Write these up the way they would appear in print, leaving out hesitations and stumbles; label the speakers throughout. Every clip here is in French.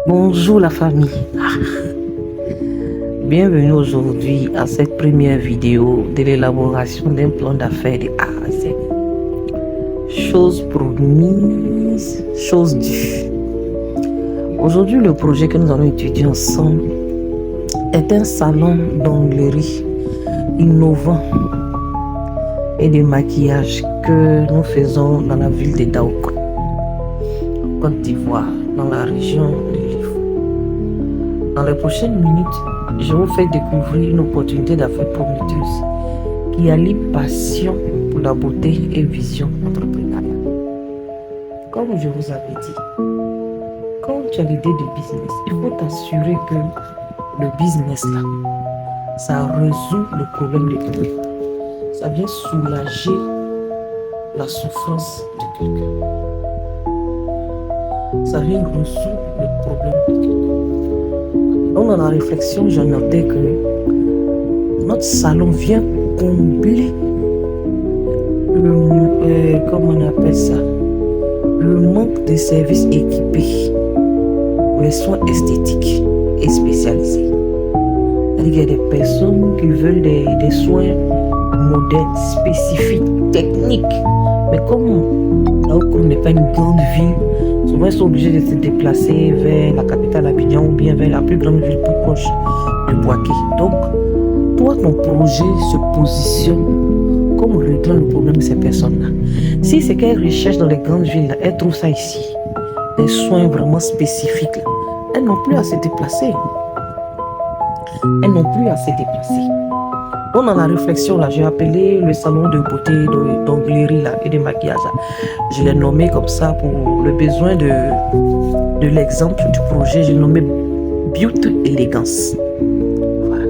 Speaker 1: Bonjour la famille. Bienvenue aujourd'hui à cette première vidéo de l'élaboration d'un plan d'affaires de A à Z. Chose promise, chose due. Aujourd'hui, le projet que nous allons étudier ensemble est un salon d'onglerie innovant et de maquillage que nous faisons dans la ville de Daouk, en Côte d'Ivoire, dans la région de l'Ifou. Dans les prochaines minutes, je vous fais découvrir une opportunité d'affaires prometteuse qui allie passion pour la beauté et vision entrepreneuriale. Comme je vous avais dit, quand tu as l'idée de business, il faut t'assurer que le business là, ça résout le problème de quelqu'un. Ça vient soulager la souffrance de quelqu'un. Ça vient résoudre le problème de quelqu'un. Donc dans la réflexion, j'ai noté que notre salon vient combler comment on appelle ça, le manque de services équipés pour les soins esthétiques et spécialisés. C'est-à-dire qu'il y a des personnes qui veulent des soins modernes, spécifiques, techniques. Mais comme là où on n'est pas une grande ville, souvent ils sont obligés de se déplacer vers la capitale Abidjan ou bien vers la plus grande ville plus proche de Bouaké. Donc, toi, ton projet se positionne comme réglant le problème de ces personnes-là. Si c'est qu'elles recherchent dans les grandes villes, là, elles trouvent ça ici. Des soins vraiment spécifiques. Là. Elles n'ont plus à se déplacer. Donc dans la réflexion, là, j'ai appelé le salon de beauté, d'onglerie là, et de maquillage. Là. Je l'ai nommé comme ça pour le besoin de l'exemple du projet. J'ai nommé Beauty Élégance. Voilà.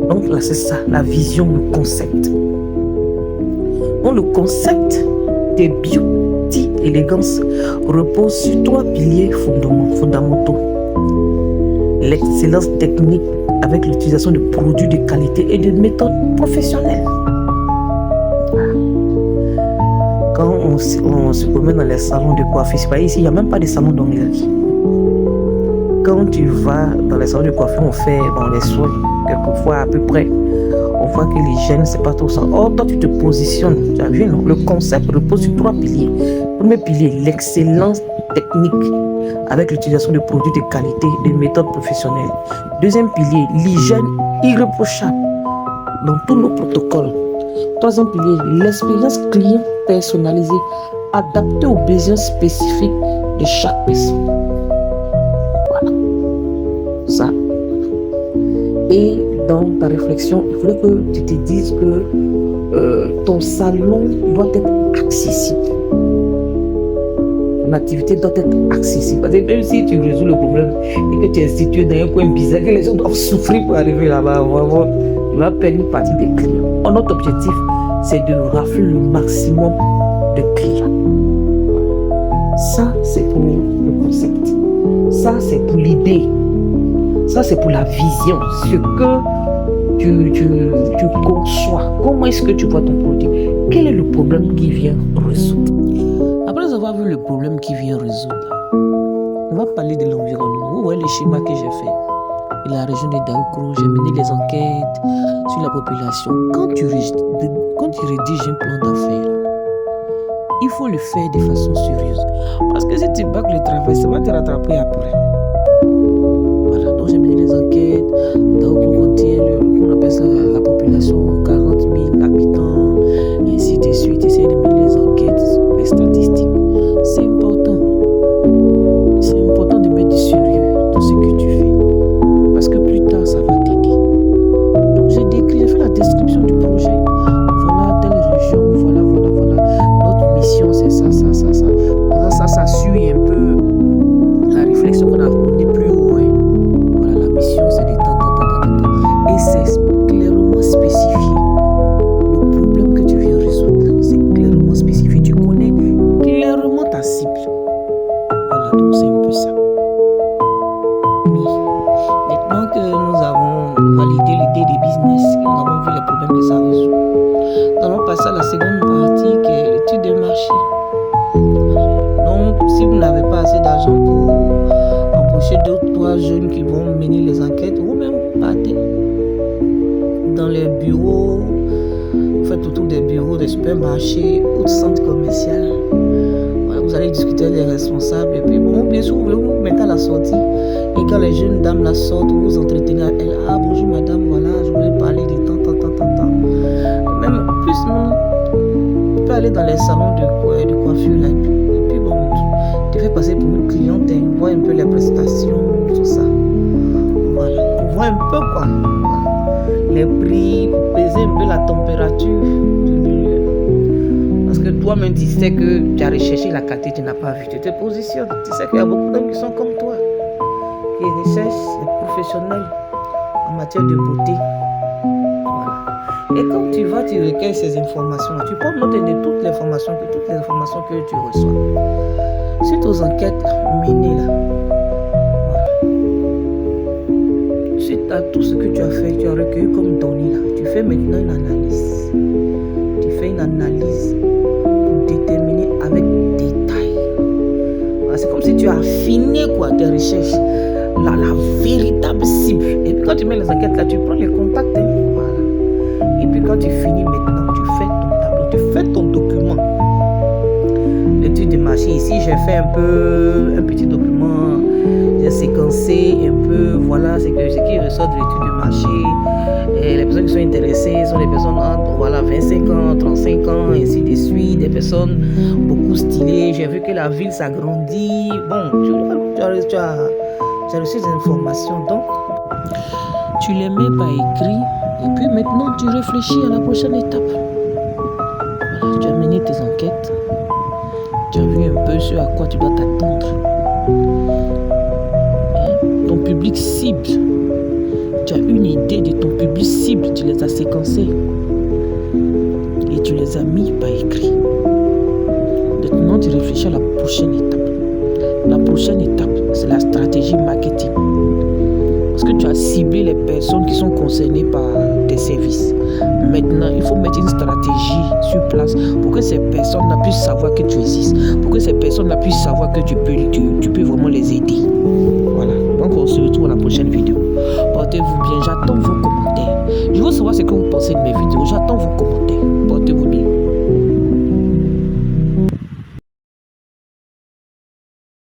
Speaker 1: Donc là, c'est ça, la vision, le concept. Donc le concept de Beauty Élégance repose sur 3 piliers fondamentaux. L'excellence technique avec l'utilisation de produits de qualité et de méthodes professionnelles. Quand on se promène dans les salons de coiffure, ici, il n'y a même pas de salon d'onglerie. Quand tu vas dans les salons de coiffure, on fait les soins, quelquefois à peu près. On voit que l'hygiène, c'est pas trop ça. Or, toi, tu te positionnes. Tu as vu, non? Le concept repose sur 3 piliers. Premier pilier, l'excellence technique avec l'utilisation de produits de qualité et de méthodes professionnelles. Deuxième pilier, l'hygiène irréprochable dans tous nos protocoles. Troisième pilier, l'expérience client personnalisée adaptée aux besoins spécifiques de chaque personne. Voilà. Ça. Et dans ta réflexion, il faudrait que tu te dises que ton salon doit être accessible. Ton activité doit être accessible. Parce que même si tu résous le problème et que tu es situé dans un coin bizarre, que les gens doivent souffrir pour arriver là-bas, tu vas perdre une partie des clients. Notre objectif, c'est de rafler le maximum de clients. Ça, c'est pour le concept. Ça, c'est pour l'idée. Ça, c'est pour la vision. Ce que tu conçois. Comment est-ce que tu vois ton produit? Quel est le problème qui vient résoudre? Après avoir vu le problème qui vient résoudre, on va parler de l'environnement. Vous voyez les schémas que j'ai fait. Et la région de Daoukro, j'ai mené les enquêtes sur la population. Quand tu rédiges un plan d'affaires, il faut le faire de façon sérieuse. Parce que si tu bâcles le travail, ça va te rattraper après. Voilà, donc j'ai mené les enquêtes. Daoukro contient on appelle ça la population, 40 000 habitants, et ainsi de suite. Essayer de mener les enquêtes, les statistiques. C'est important. C'est important de mettre du sérieux dans ce que tu fais. Parce que plus tard, ça va t'aider. Donc j'ai fait la description du projet. Voilà telle région, voilà. Notre mission, c'est ça. Ça suit un peu la réflexion qu'on a 3 jeunes qui vont mener les enquêtes. Vous-même, vous partez dans les bureaux, vous faites autour des bureaux, des supermarchés ou de centres commerciaux. Voilà, vous allez discuter avec les responsables. Et puis, bon, bien sûr, vous mettez à la sortie. Et quand les jeunes dames la sortent, vous vous entretenez avec elles. Ah, bonjour madame, voilà, je voulais parler de tant. Même plus, tu peux aller dans les salons de coiffure là. Et puis, bon, tu fais passer pour une cliente, on voit un peu les prestations, tout ça. Voilà, on voit un peu quoi. Les prix, pour peser un peu la température du milieu. Parce que toi-même, tu sais que tu as recherché la qualité, tu n'as pas vu, tu te positionnes. Tu sais qu'il y a beaucoup d'hommes qui sont comme toi, qui recherchent des professionnels en matière de beauté. Voilà. Et quand tu vas, tu recueilles ces informations-là. Tu prends note de toutes les informations que tu reçois. Suite aux enquêtes menées là, suite à tout ce que tu as fait, tu as recueilli comme données là, tu fais maintenant une analyse. Tu fais une analyse pour déterminer avec détail. Voilà, c'est comme si tu as affiné quoi, tes recherches, la véritable cible. Et puis quand tu mets les enquêtes là, tu prends les contacts. Voilà. Et puis quand tu finis maintenant, tu fais ton tableau, tu fais ton document. L'étude de marché, ici j'ai fait un petit document, j'ai séquencé un peu, voilà, c'est ce qui ressort de l'étude de marché. Et les personnes qui sont intéressées sont des personnes entre voilà, 25 ans, 35 ans, et ainsi de suite, des personnes beaucoup stylées. J'ai vu que la ville s'agrandit. Bon, tu as reçu des informations, donc tu les mets par écrit, et puis maintenant tu réfléchis à la prochaine étape. Voilà, tu as mené tes enquêtes. Tu as vu un peu ce à quoi tu dois t'attendre. Ton public cible. Tu as une idée de ton public cible. Tu les as séquencés. Et tu les as mis par écrit. Maintenant, tu réfléchis à la prochaine étape. La prochaine étape, c'est la stratégie marketing. Parce que tu as ciblé les personnes qui sont concernées par tes services. Maintenant, il faut mettre une stratégie sur place pour que ces personnes puissent savoir que tu existes, pour que ces personnes puissent savoir que tu peux vraiment les aider. Voilà. Donc, on se retrouve à la prochaine vidéo.